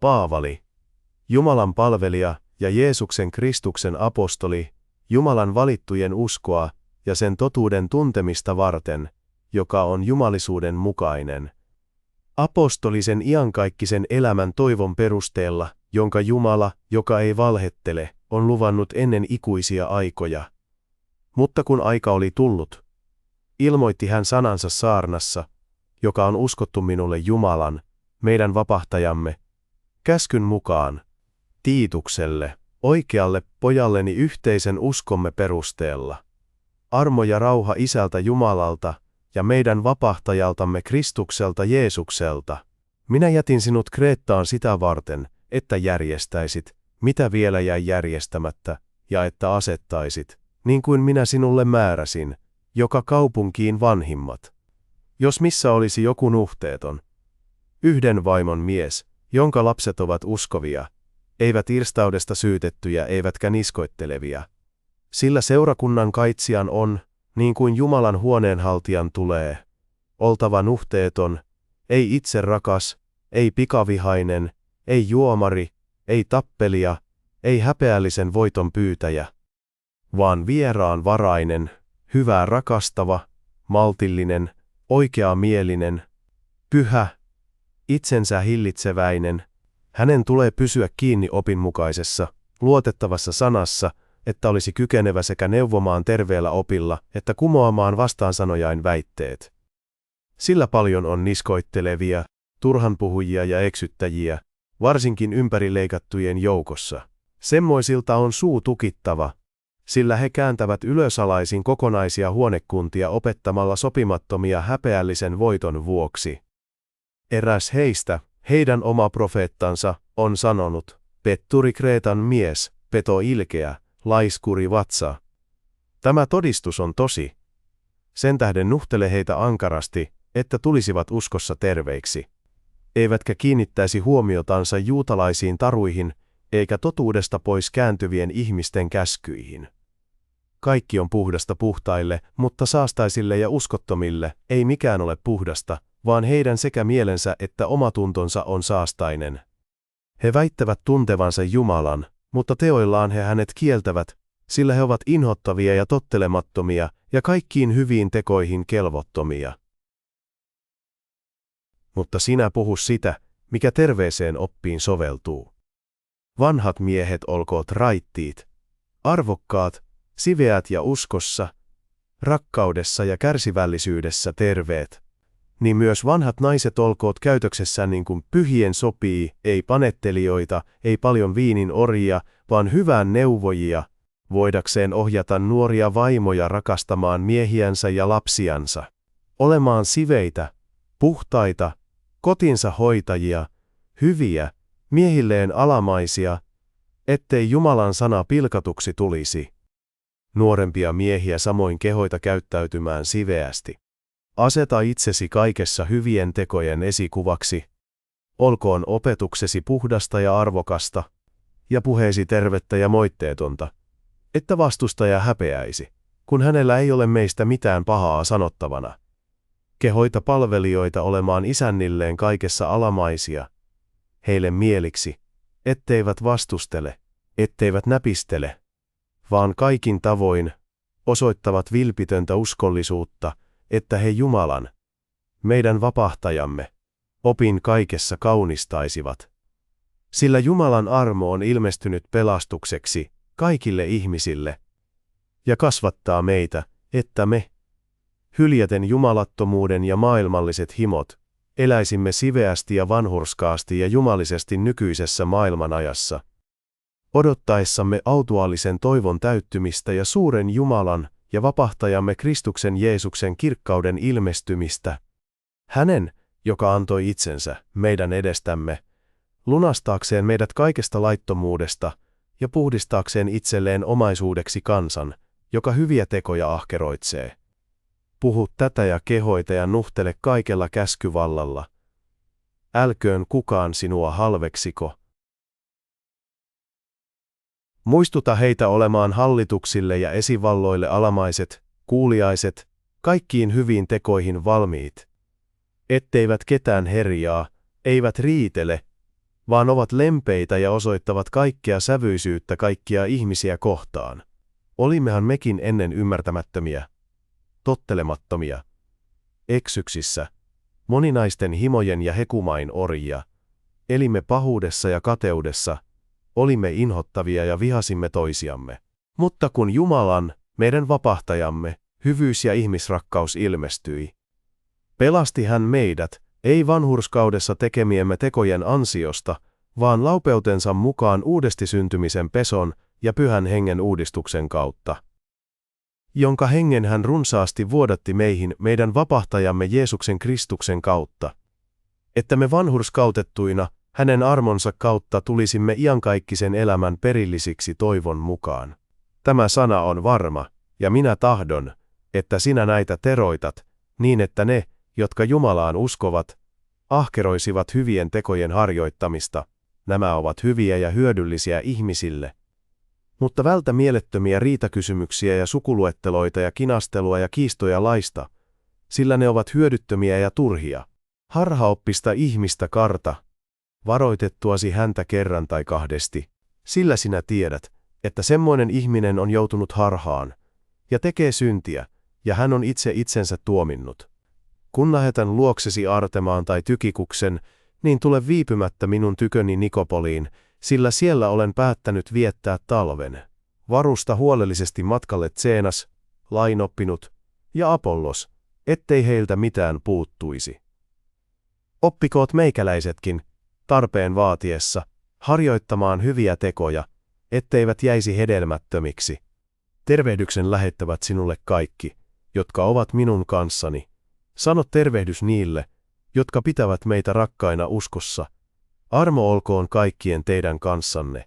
Paavali, Jumalan palvelija ja Jeesuksen Kristuksen apostoli, Jumalan valittujen uskoa ja sen totuuden tuntemista varten, joka on jumalisuuden mukainen. Apostolisen iankaikkisen elämän toivon perusteella, jonka Jumala, joka ei valhettele, on luvannut ennen ikuisia aikoja. Mutta kun aika oli tullut, ilmoitti hän sanansa saarnassa, joka on uskottu minulle Jumalan, meidän vapahtajamme, käskyn mukaan, Tiitukselle, oikealle pojalleni yhteisen uskomme perusteella. Armo ja rauha Isältä Jumalalta ja meidän vapahtajaltamme Kristukselta Jeesukselta. Minä jätin sinut Kreettaan sitä varten, että järjestäisit, mitä vielä jäi järjestämättä, ja että asettaisit, niin kuin minä sinulle määräsin, joka kaupunkiin vanhimmat. Jos missä olisi joku nuhteeton, yhden vaimon mies, jonka lapset ovat uskovia, eivät irstaudesta syytettyjä eivätkä niskoittelevia. Sillä seurakunnan kaitsijan on, niin kuin Jumalan huoneenhaltijan tulee, oltava nuhteeton, ei itse rakas, ei pikavihainen, ei juomari, ei tappelija, ei häpeällisen voiton pyytäjä, vaan vieraan varainen, hyvää rakastava, maltillinen, oikeamielinen, pyhä, itsensä hillitseväinen. Hänen tulee pysyä kiinni opinmukaisessa, luotettavassa sanassa, että olisi kykenevä sekä neuvomaan terveellä opilla, että kumoamaan vastaansanojain väitteet. Sillä paljon on niskoittelevia, turhanpuhujia ja eksyttäjiä, varsinkin ympärileikattujen joukossa. Semmoisilta on suu tukittava, sillä he kääntävät ylösalaisin kokonaisia huonekuntia opettamalla sopimattomia häpeällisen voiton vuoksi. Eräs heistä, heidän oma profeettansa, on sanonut, petturi Kreetan mies, peto ilkeä, laiskuri vatsa. Tämä todistus on tosi. Sen tähden nuhtele heitä ankarasti, että tulisivat uskossa terveiksi. Eivätkä kiinnittäisi huomiotansa juutalaisiin taruihin, eikä totuudesta pois kääntyvien ihmisten käskyihin. Kaikki on puhdasta puhtaille, mutta saastaisille ja uskottomille ei mikään ole puhdasta, vaan heidän sekä mielensä että omatuntonsa on saastainen. He väittävät tuntevansa Jumalan, mutta teoillaan he hänet kieltävät, sillä he ovat inhottavia ja tottelemattomia ja kaikkiin hyviin tekoihin kelvottomia. Mutta sinä puhu sitä, mikä terveeseen oppiin soveltuu. Vanhat miehet olkoot raittiit, arvokkaat, siveät ja uskossa, rakkaudessa ja kärsivällisyydessä terveet. Niin myös vanhat naiset olkoot käytöksessään niin kuin pyhien sopii, ei panettelijoita, ei paljon viinin orjia, vaan hyvään neuvojia, voidakseen ohjata nuoria vaimoja rakastamaan miehiänsä ja lapsiansa, olemaan siveitä, puhtaita, kotinsa hoitajia, hyviä, miehilleen alamaisia, ettei Jumalan sana pilkatuksi tulisi. Nuorempia miehiä samoin kehoita käyttäytymään siveästi. Aseta itsesi kaikessa hyvien tekojen esikuvaksi. Olkoon opetuksesi puhdasta ja arvokasta, ja puheesi tervettä ja moitteetonta, että vastustaja häpeäisi, kun hänellä ei ole meistä mitään pahaa sanottavana. Kehoita palvelijoita olemaan isännilleen kaikessa alamaisia, heille mieliksi, etteivät vastustele, etteivät näpistele, vaan kaikin tavoin osoittavat vilpitöntä uskollisuutta, että he Jumalan, meidän vapahtajamme, opin kaikessa kaunistaisivat. Sillä Jumalan armo on ilmestynyt pelastukseksi kaikille ihmisille, ja kasvattaa meitä, että me, hyljäten jumalattomuuden ja maailmalliset himot, eläisimme siveästi ja vanhurskaasti ja jumalisesti nykyisessä maailmanajassa, odottaessamme autuaalisen toivon täyttymistä ja suuren Jumalan ja vapahtajamme Kristuksen Jeesuksen kirkkauden ilmestymistä, hänen, joka antoi itsensä meidän edestämme, lunastaakseen meidät kaikesta laittomuudesta ja puhdistaakseen itselleen omaisuudeksi kansan, joka hyviä tekoja ahkeroitsee. Puhu tätä ja kehoita ja nuhtele kaikella käskyvallalla. Älköön kukaan sinua halveksiko. Muistuta heitä olemaan hallituksille ja esivalloille alamaiset, kuuliaiset, kaikkiin hyviin tekoihin valmiit. Etteivät ketään herjaa, eivät riitele, vaan ovat lempeitä ja osoittavat kaikkea sävyisyyttä kaikkia ihmisiä kohtaan. Olimmehan mekin ennen ymmärtämättömiä, tottelemattomia, eksyksissä, moninaisten himojen ja hekumain orjia, elimme pahuudessa ja kateudessa, olimme inhottavia ja vihasimme toisiamme. Mutta kun Jumalan, meidän vapahtajamme, hyvyys ja ihmisrakkaus ilmestyi, pelasti hän meidät, ei vanhurskaudessa tekemiemme tekojen ansiosta, vaan laupeutensa mukaan uudesti syntymisen peson ja Pyhän Hengen uudistuksen kautta, jonka hengen hän runsaasti vuodatti meihin meidän vapahtajamme Jeesuksen Kristuksen kautta, että me vanhurskautettuina hänen armonsa kautta tulisimme iankaikkisen elämän perillisiksi toivon mukaan. Tämä sana on varma, ja minä tahdon, että sinä näitä teroitat, niin että ne, jotka Jumalaan uskovat, ahkeroisivat hyvien tekojen harjoittamista. Nämä ovat hyviä ja hyödyllisiä ihmisille. Mutta vältä mielettömiä riitakysymyksiä ja sukuluetteloita ja kinastelua ja kiistoja laista, sillä ne ovat hyödyttömiä ja turhia. Harhaoppista ihmistä karta, varoitettuasi häntä kerran tai kahdesti, sillä sinä tiedät, että semmoinen ihminen on joutunut harhaan, ja tekee syntiä, ja hän on itse itsensä tuominnut. Kun lähetän luoksesi Artemaan tai Tykikuksen, niin tule viipymättä minun tyköni Nikopoliin, sillä siellä olen päättänyt viettää talven. Varusta huolellisesti matkalle Zeenas, lainoppinut, ja Apollos, ettei heiltä mitään puuttuisi. Oppikoot meikäläisetkin, tarpeen vaatiessa, harjoittamaan hyviä tekoja, etteivät jäisi hedelmättömiksi. Tervehdyksen lähettävät sinulle kaikki, jotka ovat minun kanssani. Sano tervehdys niille, jotka pitävät meitä rakkaina uskossa. Armo olkoon kaikkien teidän kanssanne.